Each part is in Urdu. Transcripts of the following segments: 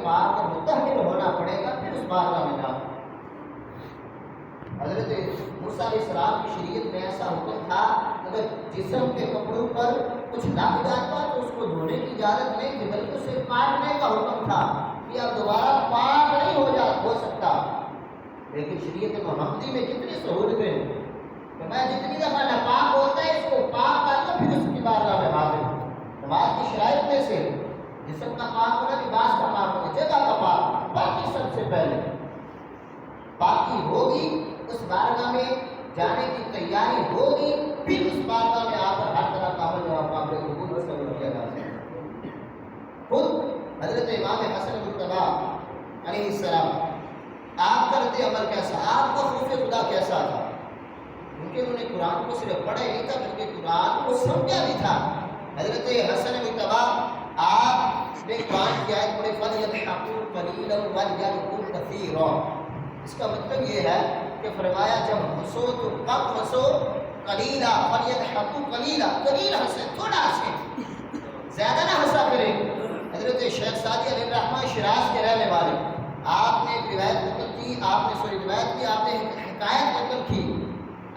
پاک اور متحد ہونا پڑے گا، پھر اس بارگاہ میں جاؤ۔ حضرت موسیٰ علیہ السلام کی شریعت میں ایسا حکم تھا، اگر جسم کے کپڑوں پر کچھ لگ جاتا تو اس کو دھونے کی اجازت نہیں تھی، بلکہ اسے کاٹنے کا حکم تھا کہ اب دوبارہ پاک نہیں ہو سکتا۔ لیکن شریعت محمدی میں کتنی سہولتیں ہیں کہ میں جتنی دفعہ ناپاک ہوتا ہے اس کو پاک کر لوں، پھر اس کی بارگاہ میں حاضر ہوں۔ نماز کی شرائط میں سے جسم کا پاک ہونا، لباس کا پاک ہونا، جگہ کا پاک، باقی سب سے پہلے پاکی ہوگی، اس بارگاہ میں جانے کی تیاری ہوگی، پھر اس بارگاہ میں آ کر ہر طرح کا عمل جو قابل قبول تصور کیا جا سکتا ہے۔ خود حضرت امام حسن مجتبی علیہ السلام آپ کا رد عمل کیسا، آپ کا خوف خدا کیسا تھا؟ کیونکہ انہوں نے قرآن کو صرف پڑھا نہیں تھا بلکہ قرآن کو سمجھا بھی تھا۔ حضرت حسن مجتبی آپ نے قرآن کی آیت پڑھی فَلْيَضْحَكُوا قَلِيلًا وَلْيَبْكُوا كَثِيرًا۔ اس کا مطلب یہ ہے کہ فرمایا جب ہنسو تو کم ہنسو، قلیلا فَلْيَضْحَكُوا قَلِيلًا، قلیل ہنسے، تھوڑا ہنسے، زیادہ نہ ہنسا کریں۔ حضرت شیخ سعدی علیہ الرحمہ شیراز کے رہنے والے، آپ نے ایک روایت نقل کی، آپ نے حکایت نقل کی،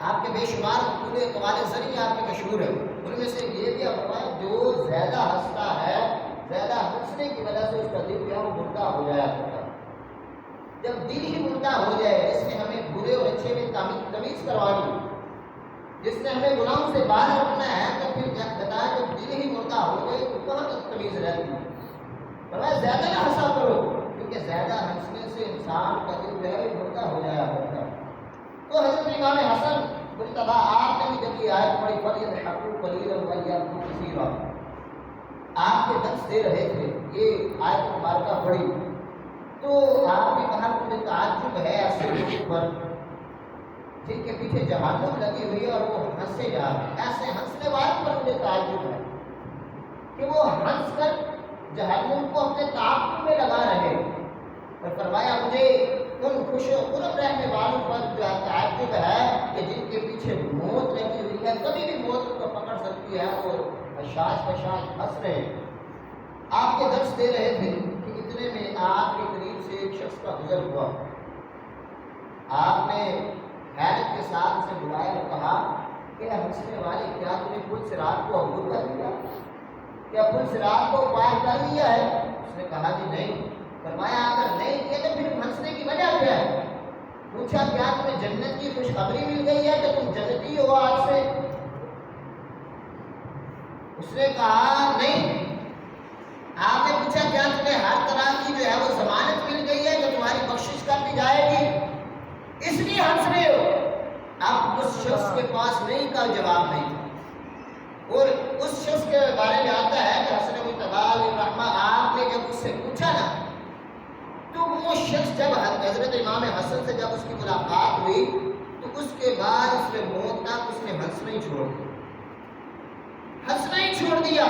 آپ کے بے شمار پورے قوال ذریعے آپ کے مشہور ہے، ان میں سے یہ بھی فرمایا جو زیادہ ہنستا ہے، زیادہ ہنسنے کی وجہ سے اس کا دل جو ہے وہ مردہ ہو جایا کرتا ہے۔ جب دل ہی مردہ ہو جائے، جس نے ہمیں برے اور اچھے میں تمیز کروانی، جس نے ہمیں گناہوں سے باہر رکھنا ہے، تو پھر بتایا جب دل ہی مردہ ہو جائے تو کہاں تک تمیز رہتی ہے؟ فرمایا زیادہ نہ ہنسا کرو، کیونکہ زیادہ ہنسنے سے انسان کا دل جو ہے مردہ ہو جایا کرتا ہے۔ تو حضرت امام حسن مجتبی آپ نے بھی جب یہ آیت پڑھی فَلْيَضْحَكُوا قَلِيلًا وَلْيَبْكُوا كَثِيرًا، آپ کے درس دے رہے تھے، یہ آیت مبارکہ پڑھی تو آپ نے کہا مجھے تعجب ہے ایسے لوگوں پر جن کے پیچھے جہنم لگی ہوئی ہے اور وہ ہنسے جا رہے ہیں، ایسے ہنسنے والوں پر مجھے تعجب ہے کہ وہ ہنس کر جہنم کو اپنے تعاقب میں لگا رہے ہیں۔ اور فرمایا مجھے ان خوش و خرم رہنے والوں پر جو تعجب ہے کہ جن کے پیچھے موت لگی ہوئی ہے، کبھی بھی موت کو پکڑ سکتی ہے، اور بشاش ہنس رہے ہیں۔ آپ کے درس دے رہے تھے کہ اتنے میں آپ کے قریب سے ایک شخص کا گزر ہوا، آپ نے حیرت کے ساتھ اسے بلایا اور کہا کہ ہنسنے والے کیا تم نے پل صراط کو عبور کر لیا؟ کیا پل صراط کو پار کر لیا ہے؟ اس نے کہا جی نہیں۔ فرمایا اگر نہیں کیا تو پھر ہنسنے کی وجہ کیا ہے؟ پوچھا کیا تمہیں جنت کی خوشخبری مل گئی ہے کہ تم جنتی ہو آج سے؟ اس نے کہا نہیں۔ آپ نے پوچھا کیا تمہیں ہر طرح کی جو ہے وہ ضمانت مل گئی ہے کہ تمہاری بخشش کر دی جائے گی، اس لیے ہنس رہے ہو؟ اب اس شخص کے پاس نہیں کا جواب نہیں تھا، اور اس شخص کے بارے میں آتا ہے کہ حسن مجتبی علیہ الرحمہ آپ نے جب اس سے پوچھا نا، تو وہ شخص جب حضرت امام حسن سے جب اس کی ملاقات ہوئی تو اس کے بعد اس نے موت تک اس نے ہنسنا ہی چھوڑ دیا، ہنسنا ہی چھوڑ دیا۔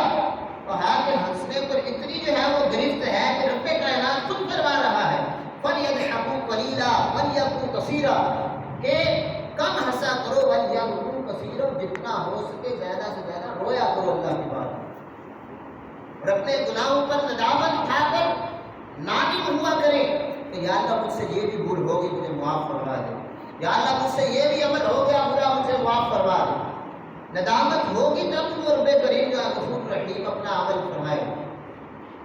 اور کہ ہنسنے پر اتنی جو ہے وہ گرفت ہے کہ رب کائنات خود فرما رہا ہے فَلْيَضْحَكُوا قَلِيلًا وَلْيَبْكُوا كَثِيرًا، کہ کم ہنسا کرو، وَلْيَبْكُوا كَثِيرًا، جتنا ہو سکے زیادہ سے زیادہ رویا کرو اللہ کی بات، اور اپنے گناہوں پر ندامت اٹھا کر نادم ہوا کرے کہ یا اللہ مجھ سے یہ بھی بھول ہوگی، مجھے معاف فرما دے، یا اللہ مجھ سے یہ بھی عمل ہو گیا برا، مجھے معاف فرما دے۔ ندامت ہوگی تب وہ رب کریم جو غفور رحیم اپنا عمل فرمائے۔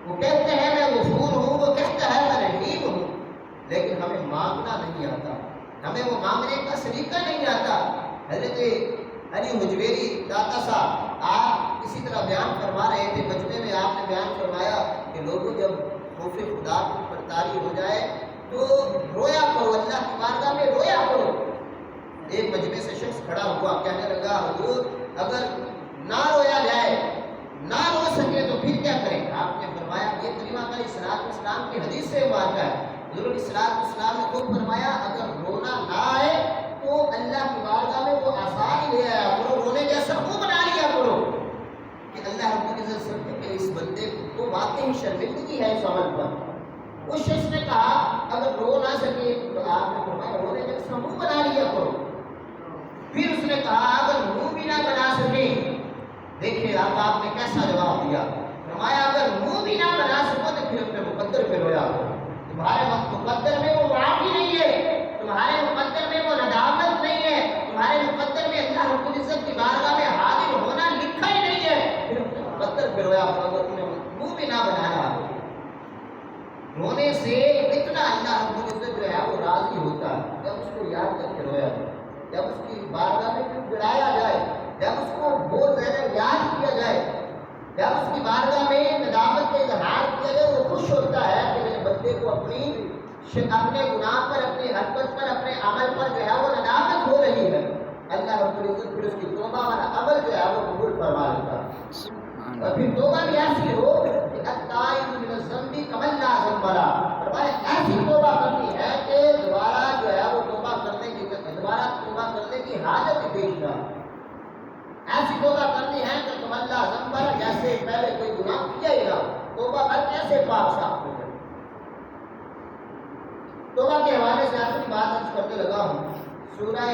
وہ کہتے ہیں میں غفور ہوں، وہ کہتا ہے میں رحیم ہوں، لیکن ہمیں مانگنا نہیں آتا، ہمیں وہ مانگنے کا سلیقہ نہیں آتا۔ حضرت علی حجویری داتا صاحب آپ اسی طرح بیان فرما رہے تھے، مجمع میں آپ نے بیان فرمایا کہ لوگوں جب خوف خدا پر طاری ہو جائے تو رویا کرو، اللہ کی بارگاہ میں رویا کرو۔ ایک مجمع سے شخص کھڑا ہوا، کہنے لگا حضور اگر نہ رویا جائے، نہ رو سکے تو پھر کیا کریں؟ آپ نے فرمایا یہ کلمہ کا اسلام کی حدیث سے واقع ہے، حضور اسلام نے خود فرمایا اگر رونا نہ آئے تو اللہ کی بارگاہ میں وہ آسانی لے آیا کرو، رونے جیسا منہ بنا لیا کرو کہ اللہ رب العزت سمجھے کہ اس بندے کو واقعی شرمندگی ہے اس عمل پر۔ اس شخص نے کہا اگر رو نہ سکے تو آپ نے فرمایا رونے جیسا منہ بنا لیا کرو۔ پھر اس نے کہا اگر منہ بھی نہ بنا سکے، دیکھیں آپ نے کیسا جواب دیا، فرمایا اگر منہ بھی نہ بنا سکو تو پھر اپنے مقدر پہ رویا کرو۔ رونے سے اتنا اللہ رب العزت جو ہے وہ راضی ہوتا ہے جب اس کو یاد کر کے رویا جائے، جب اس کی بارگاہ میں گڑایا جائے، جب اس کو بہت زیادہ یاد کیا جائے، جب اس کی بارگاہ میں ندامت کا اظہار کیا جائے، وہ خوش ہوتا ہے کہ میرے بندے کو اپنے گناہ پر، اپنی حرکت پر، اپنے عمل پر جو ہے وہ ندامت ہو رہی ہے۔ اللہ رب العزت پھر اس کی توبہ والا عمل جو ہے وہ قبول فرما لیتا ہے، اور پھر توبہ بھی ایسی ہو کہ التائب من الذنب کمن لا ذنب له، فرمایا ایسی توبہ کرنی ہے کہ دوبارہ جو ہے وہ توبہ کرنے کی حاجت پیش نہ ہو۔ ایسی توبہ کرنی ہے کہ کمن لا ذنب له، جیسے پہلے کوئی گناہ کیا ہی نہ ہو، توبہ کر کیسے پاک صاف ہو جائے۔ توبہ کے حوالے سے آخری بات عرض کرنے لگا ہوں، سورہ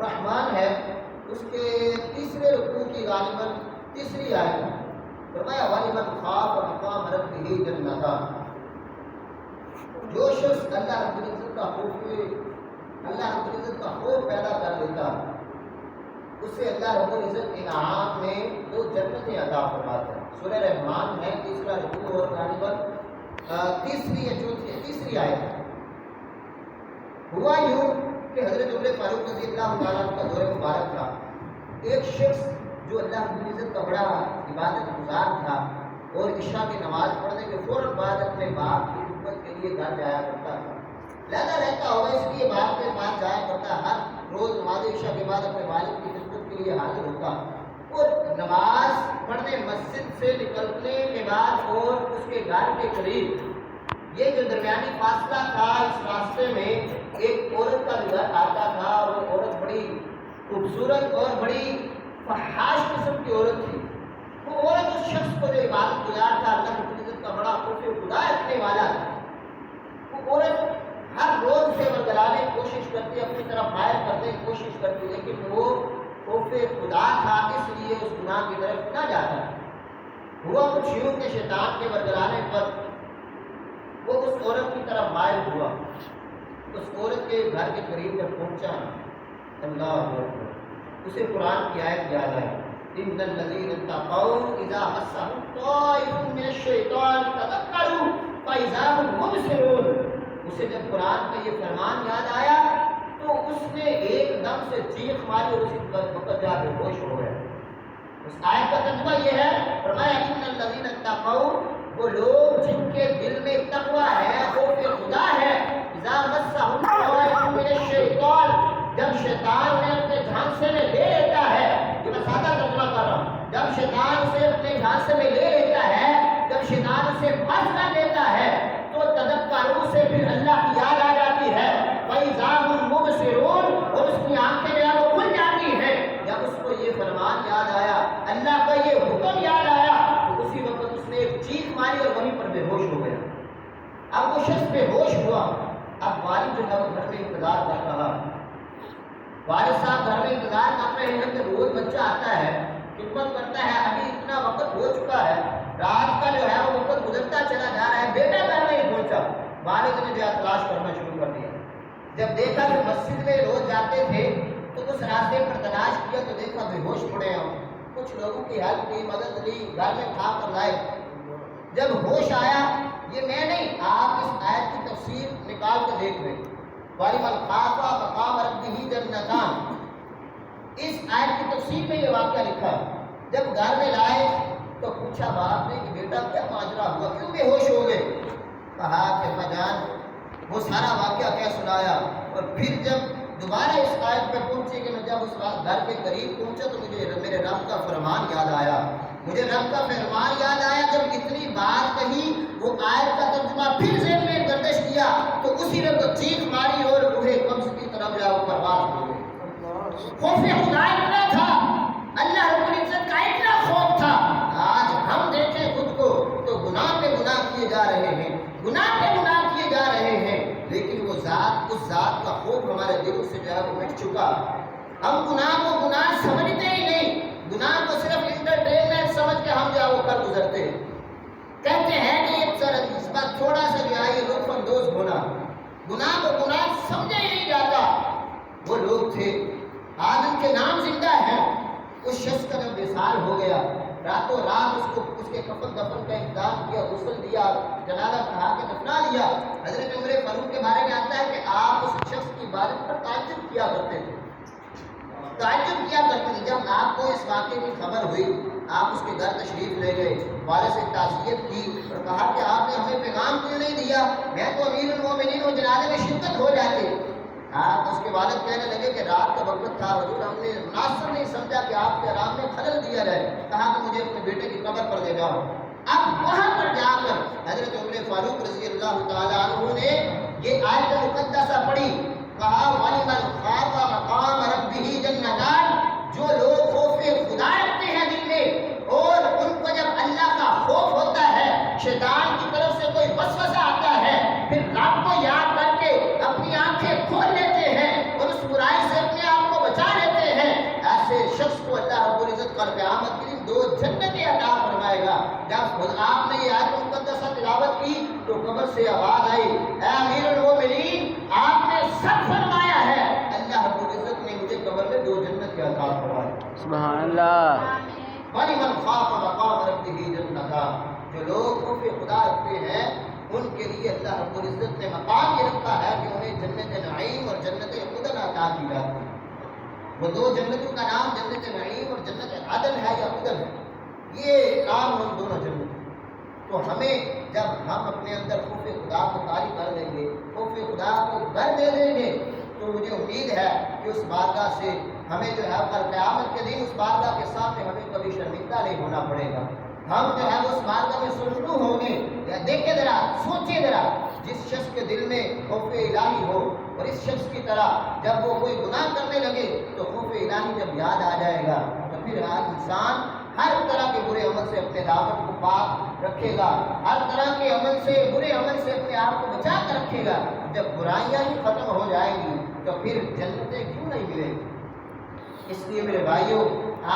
رحمان ہے، اس کے تیسرے رکوع کی غالباً تیسری آیت ہے، فرمایا وَلِمَنْ خَافَ مَقَامَ رَبِّهِ جَنَّتَانِ، جو شخص اللہ رب العزت کا خوف پیدا کر لیتا اسے اللہ رب العزت انعام میں 2 جنتیں عطا فرماتا ہے۔ سورہ رحمان ہے، تیسرا رکوع اور غالباً تیسری آیت ہے۔ ہوا یوں کہ حضرت عمر فاروق رضی اللہ تعالیٰ کا دور مبارک تھا، ایک شخص جو اللہ رب العزت کا بڑا عبادت گزار تھا اور عشاء کی نماز پڑھنے کے فوراً بعد اپنے باپ کی خدمت کے لیے گھر جایا کرتا تھا، لہذا رہتا ہوگا اس لیے باپ کے پاس جایا کرتا، ہر روز نماز عشاء کے بعد اپنے والد کی خدمت کے لیے حاضر ہوتا، اور نماز پڑھنے مسجد سے نکلنے کے بعد اور اس کے گھر کے قریب یہ جو درمیانی فاصلہ تھا، اس راستے میں ایک عورت کا گھر آتا تھا، اور وہ عورت بڑی خوبصورت اور بڑی فحاش قسم کی عورت تھی۔ وہ عورت اس شخص کو جو عبادت گزار تھا، اللہ کی عزت کا بڑا خوف خدا رکھنے والا تھا، وہ عورت ہر روز سے ورگلانے کی کوشش کرتی، اپنی طرف مائل کرنے کی کوشش کرتی، لیکن وہ خوف خدا تھا اس لیے اس گناہ کی طرف نہ جاتا۔ ہوا کچھ یوں کہ شیطان کے ورگلانے پر وہ اس عورت کی طرف مائل ہوا، اس عورت کے گھر کے قریب جب پہنچا، اللہ اکبر، اسے قرآن کی آیت یاد آئی، ان الذین اتقوا اذا مسهم طائف من الشیطان تذکروا فاذا هم مبصرون۔ اسے جب قرآن کا یہ فرمان یاد آیا تو اس نے ایک دم سے چیخ ماری اور اسی وقت جا بے ہوش ہو گیا۔ اس آیت کا ترجمہ یہ ہے، فرمایا ان الذین اتقوا، وہ لوگ جن کے دل میں تقوی ہے، خوف خدا ہے، اذا مسهم طائف من الشیطان، جب شیطان نے اپنے جھانسے میں لے لیتا ہے، یہ میں سادہ ترجمہ کر رہا ہوں، جب شیطان اسے اپنے جھانسے میں لے لیتا ہے، جب شیطان اسے بس کر لیتا ہے تو تذکروا سے پھر اللہ کی یاد آ جاتی ہے، فَإِذَا هُمْ مُبْصِرُونَ، اور اس کی آنکھیں جو ہے وہ کھل جاتی ہیں۔ جب اس کو یہ فرمان یاد آیا، اللہ کا یہ حکم یاد آیا، تو اسی وقت اس نے ایک چیخ ماری اور وہیں پر بے ہوش ہو گیا۔ اب وہ شخص بے ہوش ہوا، اب والد جو ہے وہ گھر میں انتظار کر رہا، والد صاحب گھر میں انتظار کر رہے ہیں کہ روز بچہ آتا ہے، خدمت کرتا ہے، ابھی اتنا وقت ہو چکا ہے، رات کا جو ہے وہ وقت گزرتا چلا جا رہا ہے، بیٹا گھر نہیں پہنچا۔ والد نے جو ہے تلاش کرنا شروع کر دیا، جب دیکھا کہ مسجد میں روز جاتے تھے تو اس راستے پر تلاش کیا تو دیکھا بے ہوش پڑے ہیں، کچھ لوگوں کی ہیلپ کی، مدد لی، گھر میں کھا کر لائے، جب ہوش آیا، یہ میں نہیں، آپ اس آیت کی تفسیر نکال کے دیکھ لیں، وَلِمَنْ خَافَ مَقَامَ رَبِّهِ جَنَّتَانِ، اس آیت کی تفسیر میں یہ واقعہ لکھا۔ جب گھر میں لائے تو پوچھا باپ نے کہ بیٹا کیا ماجرا ہوا، کیوں بے ہوش ہو گئے؟ کہا کہ ابا جان، وہ سارا واقعہ کیا سنایا، اور پھر جب دوبارہ اس آیت پہ پہنچے کہ میں جب اس گھر کے قریب پہنچا تو مجھے میرے رب کا فرمان یاد آیا، مجھے رب کا فرمان یاد آیا۔ جب اتنی بات کہی، وہ آیت کا ترجمہ پھر ذہن میں گردش کیا تو اسی وقت چیخ ماری اور روح قبض کی طرف جا وہ پرواز ہو گئی۔ خوف خدا اتنا تھا، اللہ رب العزت کا اتنا خوف تھا۔ آج ہم دیکھیں خود کو تو گناہ پہ گناہ کیے جا رہے ہیں، گناہ پہ گناہ کیے جا رہے ہیں، لیکن وہ ذات، اس ذات کا خوف ہمارے دل سے جو ہے وہ مٹ چکا۔ ہم گناہ کو گناہ سمجھتے ہی نہیں، گناہ کو صرف انٹرٹینمنٹ سمجھ کے ہم جو ہے وہ کر گزرتے ہیں، کہتے ہیں کہ اس بات تھوڑا سا جو ہے یہ لطف اندوز ہونا، گناہ کو گناہ سمجھا ہی نہیں جاتا۔ وہ لوگ تھے، آج ان کے نام زندہ ہیں، اس شخص کا جب وصال ہو گیا راتوں رات اس کے کفن دفن کا انتظام کیا، غسل دیا، جنازہ پڑھا کے دفنا دیا۔ حضرت عمر فاروق کے بارے میں آتا ہے کہ آپ اس شخص کی عبادت پر تعجب کیا کرتے تھے، تعجب کیا کرتے تھے۔ جب آپ کو اس واقعے کی خبر ہوئی، آپ اس کے گھر تشریف لے گئے، والد سے تعزیت کی اور کہا کہ آپ نے ہمیں پیغام کیوں نہیں دیا، میں تو امیر المومنین ہوں، جنازے میں شرکت ہو جاتی۔ آپ اس کے والد کہنے لگے کہ رات کا وقت تھا حضور، ہم نے مناسب نہیں سمجھا کہ آپ کے آرام میں خلل دیا جائے، کہا کہ مجھے اپنے بیٹے کی قبر پر لے جاؤ۔ اب وہاں پر جا کر حضرت عمر فاروق رضی اللہ تعالیٰ عنہ نے یہ آیت مقدسہ پڑھی، کہا وَلِمَنْ خَافَ مَقَامَ رَبِّهِ جَنَّتَانِ، جو لوگ خوف خدا رکھتے ہیں دل میں اور ان کو جب اللہ کا خوف ہوتا ہے، شیطان کی طرف سے کوئی وسوسہ آتا ہے، پھر رب کو یاد کر کے اپنی آنکھیں کھول لیتے ہیں اور اس برائی سے اپنے آپ کو بچا لیتے ہیں، ایسے شخص کو اللہ رب العزت کل قیامت کے دن 2 جنتیں عطا فرمائے گا۔ جب خود آپ نے یہ آیت مقدسہ تلاوت کی تو قبر سے آواز آئی، اے امیر المومنین، آپ نے سب فرمایا ہے، اللہ رب العزت نے مجھے قبر میں 2 جنتیں عطا فرمائی۔ سبحان اللہ۔ وَلِمَنْ خَافَ مَقَامَ رَبِّهِ جَنَّتَانِ، جو لوگ خوف خدا رکھتے ہیں ان کے لیے اللہ رب العزت نے مقام یہ رکھا ہے کہ انہیں جنت نعیم اور جنت عدن عطا کی جاتی ہے۔ وہ 2 جنتوں کا نام جنت نعیم اور جنت عدن ہے یا عدن ہے، یہ نام ان دونوں جنت۔ تو ہمیں جب ہم اپنے اندر خوف خدا کو طاری کر دیں گے، خوف خدا کو گھر دے دیں گے، تو مجھے امید ہے کہ اس بارگاہ سے ہمیں جو ہے کل قیامت کے دن اس بارگاہ کے سامنے ہمیں کبھی شرمندہ نہیں ہونا پڑے گا۔ ہم جو ہے اس بارگاہ میں سرخرو ہوں گے۔ دیکھیں ذرا، سوچیں ذرا، جس شخص کے دل میں خوف الہی ہو اور اس شخص کی طرح جب وہ کوئی گناہ کرنے لگے تو خوف الہی جب یاد آ جائے گا تو پھر انسان ہر طرح کے برے عمل سے اپنے دعوت کو پاک رکھے گا، ہر طرح کے عمل سے، برے عمل سے اپنے آپ کو بچا کر رکھے گا۔ جب برائیاں ہی ختم ہو جائیں گی تو پھر جنتیں کیوں نہیں ملیں گی؟ اس لیے میرے بھائیوں،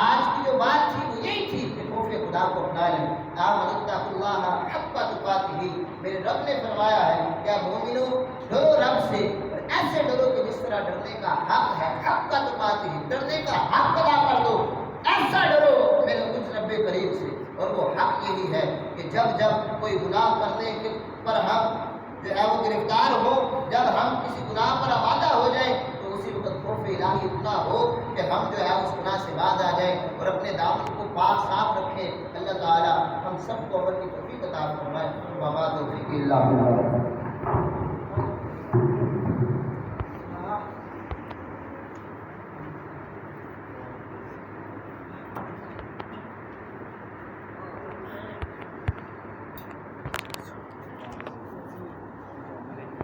آج کی جو بات تھی وہ یہی تھی کہ خوف خدا کو اپنا لیں۔ آمنوا اتقوا اللہ حق تقاتہ، میرے رب نے فرمایا ہے کہ مومنو ڈرو رب سے، اور ایسے ڈرو کہ جس طرح ڈرنے کا حق ہے، حق تقاتہ، ڈرنے کا حق ادا کر دو، ایسا ڈرو میرے کچھ رب کریم سے۔ اور وہ حق یہی ہے کہ جب جب کوئی گناہ کرنے کے پر ہم جو ہے وہ گرفتار ہو، جب ہم کسی گناہ پر آمادہ ہو جائیں تو اسی وقت خوف الہی اتنا ہو کہ ہم جو ہے اس گناہ سے باز آ جائیں اور اپنے دامن کو پاک صاف رکھیں۔ اللہ تعالی ہم سب کو عمل کی توفیق عطا فرمائے۔ وما توفیقی الا باللہ۔